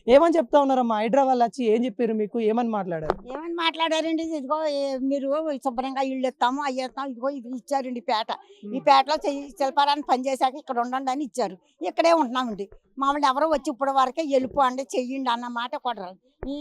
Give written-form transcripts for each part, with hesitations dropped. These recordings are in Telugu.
ఏమని చెప్తా ఉన్నారమ్మా? హైదరాబాద్ వచ్చి ఏం చెప్పారు మీకు? ఏమని మాట్లాడారు? ఏమని మాట్లాడారండి? ఇదిగో మీరు శుభ్రంగా ఇల్లు ఇస్తాము అవి ఇస్తాము, ఇదిగో ఇది ఇచ్చారండి పేట. ఈ పేటలో శిల్పారాన్ని పనిచేశాక ఇక్కడ ఉండండి అని ఇచ్చారు. ఇక్కడే ఉంటున్నామండి. మామూలు ఎవరో వచ్చి ఇప్పుడు వరకే వెళ్ళిపోండి చెయ్యండి అన్న మాట కూడా ఈ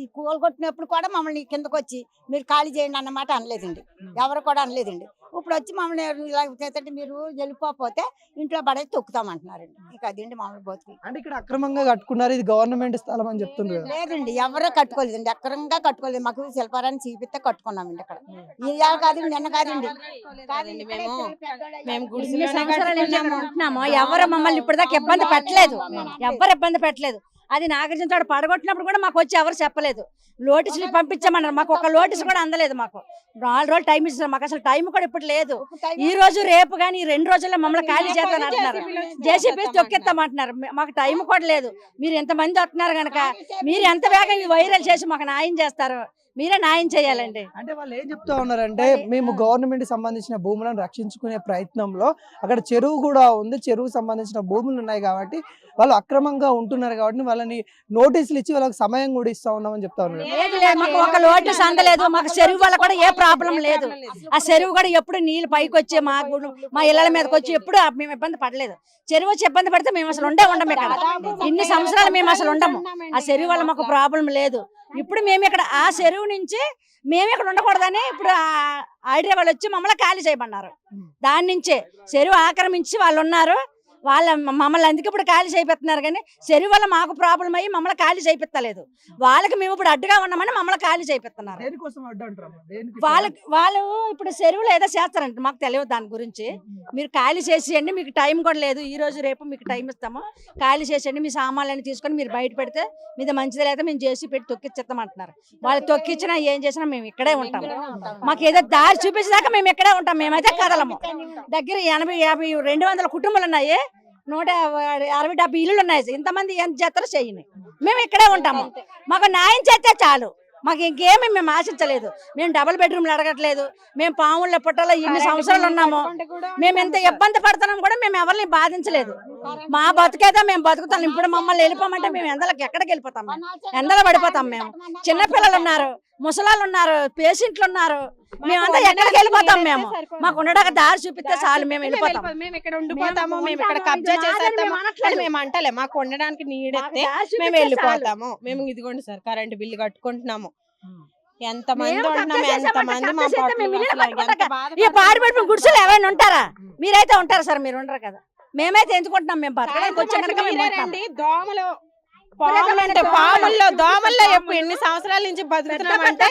ఈ కూలు కొట్టినప్పుడు కూడా మమ్మల్ని కిందకు వచ్చి మీరు ఖాళీ చేయండి అన్నమాట అనలేదండి. ఎవరు కూడా అనలేదండి. ఇప్పుడు వచ్చి మమ్మల్ని ఇలా చేస్తే మీరు వెళ్ళిపోతే ఇంట్లో పడేసి తొక్కుతామంటున్నారండి. ఇక అదేంటి మామూలు బతుకు. అంటే ఇక్కడ అక్రమంగా కట్టుకున్నారు, ఇది గవర్నమెంట్ స్థలం అని చెప్తున్నారు. లేదండి, ఎవరో కట్టుకోలేదండి, అక్రమంగా కట్టుకోలేదు. మాకు శిల్పారాన్ని చూపిస్తే కట్టుకున్నామండి. అక్కడ ఇవాళ కాదండి, నిన్న కాదండి. ఎవరు మమ్మల్ని ఇప్పటిదాకా ఇబ్బంది పెట్టలేదు, ఎవరు ఇబ్బంది పెట్టలేదు. అది నాగార్జున తోడు పడగొట్టినప్పుడు కూడా మాకు వచ్చి ఎవరు చెప్పలేదు. నోటీసులు పంపించామన్నారు, మాకు ఒక నోటీసు కూడా అందలేదు. మాకు 4 రోజులు టైం ఇచ్చారు, మాకు అసలు టైం కూడా ఇప్పుడు లేదు. ఈ రోజు రేపు కానీ 2 రోజుల్లో మమ్మల్ని ఖాళీ చేస్తాను అంటున్నారు. జేసీబీ తొక్కెత్తామంటున్నారు. మాకు టైం కూడా లేదు. మీరు ఎంతమంది వస్తున్నారు కనుక మీరు ఎంత వేగంగా వైరల్ చేసి మాకు న్యాయం చేస్తారు, మీరే న్యాయం చేయాలండి. అంటే వాళ్ళు ఏం చెప్తా ఉన్నారంటే, మేము గవర్నమెంట్ సంబంధించిన భూములను రక్షించుకునే ప్రయత్నంలో అక్కడ చెరువు కూడా ఉంది, చెరువు సంబంధించిన భూములు ఉన్నాయి కాబట్టి వాళ్ళు అక్రమంగా ఉంటున్నారు కాబట్టి వాళ్ళని నోటీసులు ఇచ్చి వాళ్ళకి సమయం కూడా ఇస్తా ఉన్నామని చెప్తా ఉన్నారు. మాకు ఒక నోటీస్ అందలేదు. మాకు చెరువు వల్ల కూడా ఏ ప్రాబ్లం లేదు. ఆ చెరువు కూడా ఎప్పుడు నీళ్ళు పైకి వచ్చి మా ఇళ్ల మీదకి వచ్చి ఎప్పుడు మేము ఇబ్బంది పడలేదు. చెరువు వచ్చి ఇబ్బంది పడితే మేము అసలు ఉండము ఇక్కడ. ఇన్ని సంవత్సరాలు మేము అసలు ఉండము. ఆ చెరువు వల్ల మాకు ప్రాబ్లం లేదు. ఇప్పుడు మేము ఇక్కడ ఆ చెరువు నుంచి మేము ఇక్కడ ఉండకూడదని ఇప్పుడు హైదరాబాద్ వచ్చి మమ్మల్ని ఖాళీ చేయమన్నారు. దాని నుంచే చెరువు ఆక్రమించి వాళ్ళు ఉన్నారు. మమ్మల్ని అందుకే ఇప్పుడు ఖాళీ చేయిస్తున్నారు. కానీ చెరువు వల్ల మాకు ప్రాబ్లం అయ్యి మమ్మల్ని ఖాళీ చేయిస్తలేదు. వాళ్ళకి మేము ఇప్పుడు అడ్డుగా ఉన్నామని మమ్మల్ని ఖాళీ చేయిస్తున్నారు. వాళ్ళు ఇప్పుడు చెరువులో ఏదో చేస్తారంట, మాకు తెలియదు దాని గురించి. మీరు ఖాళీ చేసేయండి, మీకు టైం కూడా లేదు. ఈ రోజు రేపు మీకు టైం ఇస్తాము, ఖాళీ చేసేయండి. మీ సామాన్లన్నీ తీసుకొని మీరు బయట పెడితే మీది మంచిది లేదా మేము చేసి పెట్టి తొక్కిచ్చేస్తామంటున్నారు. వాళ్ళు తొక్కిచ్చినా ఏం చేసినా మేము ఇక్కడే ఉంటాము. మాకు ఏదో దారి చూపించేదాకా మేము ఇక్కడే ఉంటాం. మేమైతే కదలము. దగ్గర 80, 50, 200 కుటుంబాలు ఉన్నాయి. 160, 70 ఇల్లులు ఉన్నాయి. ఇంతమంది ఎంత చేస్తారో చేయని మేము ఇక్కడే ఉంటాము. మాకు న్యాయం చేస్తే చాలు. మాకు ఇంకేమీ మేము ఆశించలేదు. మేము డబుల్ బెడ్రూమ్లు అడగట్లేదు. మేము పాముల పుట్టలో ఇన్ని సంవత్సరాలు ఉన్నాము. మేము ఎంత ఇబ్బంది పడుతున్నాం కూడా మేము ఎవరిని బాధించలేదు. మా బతుకేదో మేము బతుకుతాం. ఇప్పుడు మమ్మల్ని వెళ్ళిపోమంటే మేము ఎండలకి ఎక్కడికి వెళ్ళిపోతాం? ఎండలో పడిపోతాం. మేము చిన్నపిల్లలు ఉన్నారు, ముసలాళ్ళు ఉన్నారు, పేషెంట్లు ఉన్నారు. మేమంతా ఎక్కడికి వెళ్ళిపోతాం? మేము మాకు ఉండడానికి దారి చూపిస్తే చాలు, మేము వెళ్ళిపోతాం. మేము ఇక్కడ ఉండిపోతాము, మేము ఇక్కడ కబ్జా చేసేస్తాము అని మేము అంటలే. మాకు ఉండడానికి నీడెత్తే మేము వెళ్ళిపోతాము. మేము ఇదిగోండి సార్ కరెంట్ బిల్లు కట్టుకుంటున్నాము. ఎంత మంది ఉంటున్నాము, ఎంత మంది ఈ పారిపెట్టిన గుడిసెలు ఎవరైనా ఉంటారా? మీరైతే ఉంటారా సార్? మీరు ఉండరు కదా. మేమైతే ఎందుకుంటున్నాం? మేము బతకడానికి వచ్చానండి. దోమలు పాముల్లో దోమల్లో ఎన్ని సంవత్సరాల నుంచి బతుకుతున్నామంటే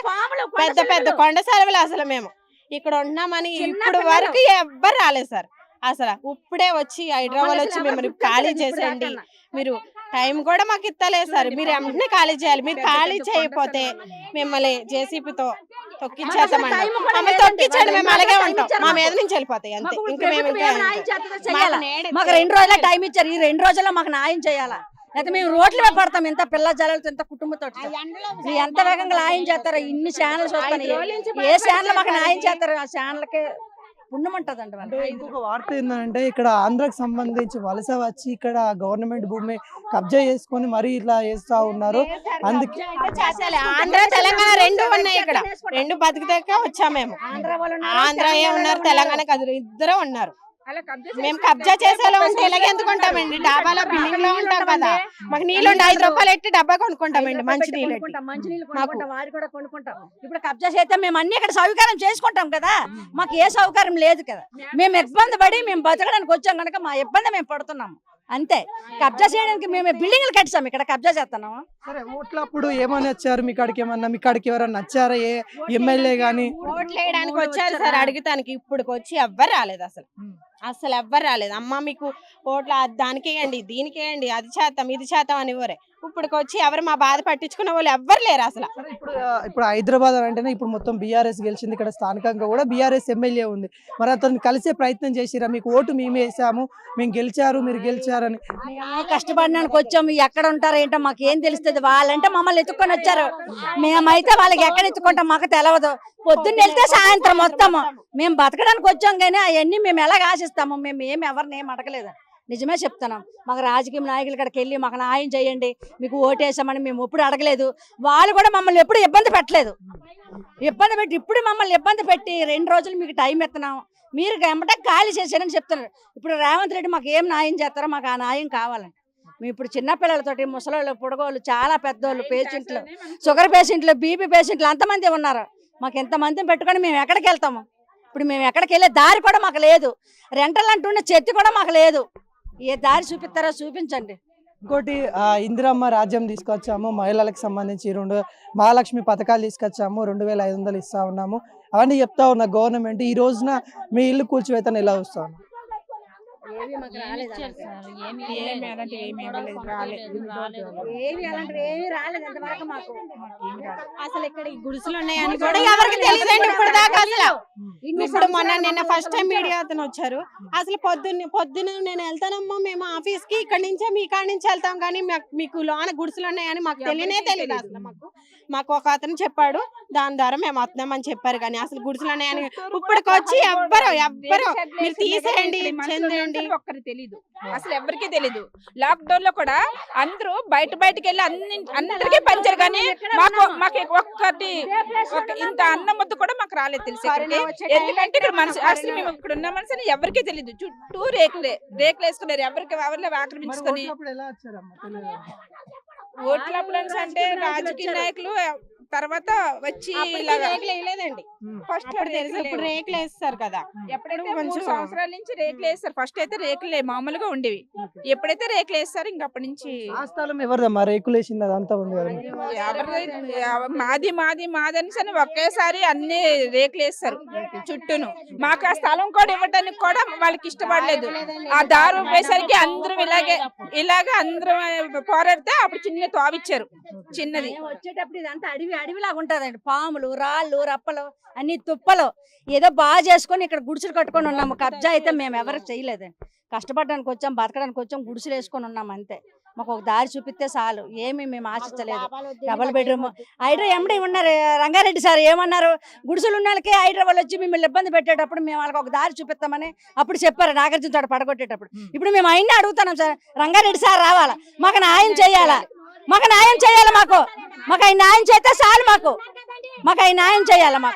పెద్ద పెద్ద కొండ సెలవులు. అసలు మేము ఇక్కడ ఉంటున్నామని ఇప్పుడు వరకు ఎవ్వరు రాలేదు సార్. అసలు ఇప్పుడే వచ్చి హైదరాబాద్ వచ్చి మిమ్మల్ని ఖాళీ చేసేయండి, మీరు టైం కూడా మాకు ఇస్తలేదు సార్. మీరు వెంటనే ఖాళీ చేయాలి. మీరు ఖాళీ చేయకపోతే మిమ్మల్ని జేసీబీతో తొక్కిచ్చేస్తామండి. మమ్మల్ని తొక్కించండి, మేము అలాగే ఉంటాం. మా మీద నుంచి వెళ్ళిపోతాయి అంతే. ఇంకా మేము మాకు 2 రోజుల టైం ఇచ్చారు. ఈ 2 రోజుల్లో మాకు న్యాయం చేయాలా? అయితే మేము రోడ్ల మీద పడతాం. ఇంత పిల్ల జల్లలతో, ఇంత కుటుంబంతో ఎంత వేగంగా న్యాయం చేస్తారో. ఇన్ని ఛానల్స్ వస్తాయి. ఏ ఛానల్ మాకు న్యాయం చేస్తారు? ఆ ఛానల్కి పుణ్యం ఉంటదండి. ఇంకొక వార్త ఏంటంటే, ఇక్కడ ఆంధ్రాకి సంబంధించి వలస వచ్చి ఇక్కడ గవర్నమెంట్ భూమి కబ్జా చేసుకొని మరీ ఇట్లా చేస్తా ఉన్నారు. అందుకే ఆంధ్ర తెలంగాణ 2 ఉన్నాయి. ఇక్కడ 2 బతికితే వచ్చాము మేము. ఆంధ్ర ఉన్నారు, తెలంగాణ ఇద్దరు ఉన్నారు. మేము కబ్జా చేసేలా ఉంటే ఇలాగే ఎందుకుంటామండి? డాబాలో బిల్డింగ్ లో ఉంటాం కదా. మాకు నీళ్ళు 5 రూపాయలు ఎట్టి డబ్బా కొనుక్కుంటామండి. మంచి నీళ్ళు కొనుక్కుంటాం. ఇప్పుడు కబ్జా చేస్తే మేము అన్ని ఇక్కడ సౌకర్యం చేసుకుంటాం కదా. మాకు ఏ సౌకర్యం లేదు కదా. మేము ఇబ్బంది పడి మేము బతకడానికి వచ్చాం కనుక మా ఇబ్బంది మేము పడుతున్నాము అంతే. కబ్జా చేయడానికి మేము బిల్డింగ్లు కట్టాం, ఇక్కడ కబ్జా చేస్తున్నాము. సరే, ఓట్లప్పుడు ఏమని వచ్చారు? మీ కాడికి ఏమన్నా మీ కాడికి ఎవరన్నా నచ్చారా? ఏ ఎమ్మెల్యే గానీ ఓట్లు వేయడానికి వచ్చారు సార్ అడుగుతానికి. ఇప్పుడు వచ్చి ఎవ్వరు రాలేదు. అసలు ఎవ్వరు రాలేదు. అమ్మ మీకు ఓట్లు దానికి వేయండి, దీనికి వేయండి, అది చేద్దాం, ఇది చేద్దాం అని ఎవరే. ఇప్పుడు వచ్చి ఎవరు మా బాధ పట్టించుకున్న వాళ్ళు ఎవ్వరు లేరు అసలు. ఇప్పుడు హైదరాబాద్ అంటేనే ఇప్పుడు మొత్తం బీఆర్ఎస్ గెలిచింది. ఇక్కడ స్థానికంగా కూడా బీఆర్ఎస్ ఎమ్మెల్యే ఉంది. మరి అతను కలిసే ప్రయత్నం చేసిరా? మీకు ఓటు మేము వేసాము, మేము గెలిచారు, మీరు గెలిచారని. కష్టపడడానికి వచ్చాము. ఎక్కడ ఉంటారు ఏంటో మాకు ఏం తెలుస్తుంది? వాళ్ళంటే మమ్మల్ని ఎత్తుకొని వచ్చారు. మేమైతే వాళ్ళకి ఎక్కడ ఎత్తుకుంటాం మాకు తెలియదు. పొద్దున్న వెళ్తే సాయంత్రం మొత్తము మేము బతకడానికి వచ్చాం. కానీ అవన్నీ మేము ఎలాగ ఆశిస్తాము? మేము ఎవరిని ఏం అడగలేదు. నిజమే చెప్తున్నాం. మాకు రాజకీయ నాయకుల కాడికి వెళ్ళి మాకు న్యాయం చేయండి, మీకు ఓటేసామని మేము ఎప్పుడు అడగలేదు. వాళ్ళు కూడా మమ్మల్ని ఎప్పుడు ఇబ్బంది పెట్టలేదు. ఇబ్బంది పెట్టి ఇప్పుడు మమ్మల్ని ఇబ్బంది పెట్టి 2 రోజులు మీకు టైం ఇస్తున్నాం, మీరు వెంబటే ఖాళీ చేశారని చెప్తున్నారు. ఇప్పుడు రేవంత్ రెడ్డి మాకు ఏం న్యాయం చేస్తారో మాకు ఆ న్యాయం కావాలండి. మేము ఇప్పుడు చిన్నపిల్లలతోటి ముసలోళ్ళు, పొడగోళ్ళు, చాలా పెద్దోళ్ళు, పేషెంట్లు, షుగర్ పేషెంట్లు, బీపీ పేషెంట్లు అంతమంది ఉన్నారు. మాకు ఎంతమందిని పెట్టుకొని మేము ఎక్కడికి వెళ్తాము? ఇప్పుడు మేము ఎక్కడికి వెళ్ళే దారి కూడా మాకు లేదు. రెంటలు అంటున్న చెత్త కూడా మాకు లేదు. ఏ దారి చూపిస్తారో చూపించండి. ఇంకోటి ఇందిరమ్మ రాజ్యం తీసుకొచ్చాము, మహిళలకు సంబంధించి 2 మహాలక్ష్మి పథకాలు తీసుకొచ్చాము, 2500 ఇస్తా ఉన్నాము, అవన్నీ చెప్తా ఉన్న గవర్నమెంట్. ఈ రోజున మీ ఇల్లు కూల్చివేతను ఎలా వస్తాను? ఏవి మాకు రాలేదు. ఏమి అలాంటివి ఏమి ఇవ్వలేదు, రాలేదు. ఏవి అలాంటివి ఏమీ రాలేదు ఇంతవరకు మాకు. అసలు ఇక్కడ ఈ గుడిసెలు ఉన్నాయని కూడా ఎవరికి తెలియదండి ఇప్పుడు దాకా. అసలు ఇప్పుడు నిన్న ఫస్ట్ టైం మీడియా అతను వచ్చారు. అసలు పొద్దున నేను వెళ్తానమ్మా మేము ఆఫీస్ కి, ఇక్కడ నుంచే మీ కాడ నుంచి వెళ్తాం, కానీ మీకు లోన గుడిసెలు ఉన్నాయని మాకు తెలియదు. అసలు మాకు ఒక అతను చెప్పాడు, దాని ద్వారా మేము వస్తున్నామని చెప్పారు, కానీ అసలు గుడిసెలు ఉన్నాయని ఇప్పటికొచ్చి ఎవ్వరు మీరు తీసేయండి చెందండి ఒక్కరు తెలీదు, అసలు ఎవరికీ తెలీదు. లాక్ డౌన్ లో కూడా అందరూ బయటకి వెళ్ళి అందరికీ పంచారు, కానీ మాకు ఒక్కటి ఇంత అన్నం ముద్ద కూడా మాకు రాలేదు తెలిసి. ఎందుకంటే ఇక్కడ మనిషి అసలు మేము ఇక్కడ ఉన్న మనిషిని ఎవరికీ తెలీదు. చుట్టూ రేకులు వేసుకున్నారు, ఎవరిలో ఆక్రమించుకొని. ఓట్లప్పుడు అంటే రాజకీయ నాయకులు తర్వాత వచ్చి వేయలేదండి. ఫస్ట్ ఇప్పుడు రేకులు వేస్తారు కదా, ఎప్పుడైతే 3 సంవత్సరాల నుంచి రేకులు వేస్తారు. ఫస్ట్ అయితే రేకులే మామూలుగా ఉండేవి, ఎప్పుడైతే రేకులు వేస్తారు ఇంక అప్పటి నుంచి. ఆ స్థలం ఎవరిదమ్మా? రేకులు వేసింది అదంతా ఉంది కదా. మాది అని ఒకేసారి అన్ని రేకులు వేస్తారు చుట్టూను. మాకు ఆ స్థలం కూడా ఇవ్వడానికి కూడా వాళ్ళకి ఇష్టపడలేదు. ఆ దారు వేసరికి అందరూ ఇలాగే అందరూ పోరాడితే అప్పుడు చిన్న తోవిచ్చారు, చిన్నది. వచ్చేటప్పుడు ఇదంతా అడవిలాగా ఉంటదండి. పాములు, రాళ్ళు, రప్పలు, అన్ని తుప్పలు. ఏదో బాగా చేసుకొని ఇక్కడ గుడిసెలు కట్టుకొని ఉన్నాము. కబ్జా అయితే మేము ఎవరికి చేయలేదండి. కష్టపడడానికి వచ్చాం, బతకడానికి వచ్చాం, గుడిసెలు వేసుకొని ఉన్నాం అంతే. మాకు ఒక దారి చూపిస్తే చాలు, ఏమి మేము ఆశించలేదు. డబుల్ బెడ్రూమ్ హైడ్రా ఎండి ఉన్నారు రంగారెడ్డి సార్ ఏమన్నారు, గుడిసెలు ఉన్న వాళ్ళకి హైడ్రా వాళ్ళు వచ్చి మిమ్మల్ని ఇబ్బంది పెట్టేటప్పుడు మేము వాళ్ళకి ఒక దారి చూపిస్తామని అప్పుడు చెప్పారు, నాగార్జున తోట పడగొట్టేటప్పుడు. ఇప్పుడు మేము ఆయన్ని అడుగుతున్నాం సార్, రంగారెడ్డి సార్ రావాలా, మాకు న్యాయం చేయాలా, మాకు ఆయన న్యాయం చేస్తే చాలు, మాకు ఆయన న్యాయం చేయాలి. మాకు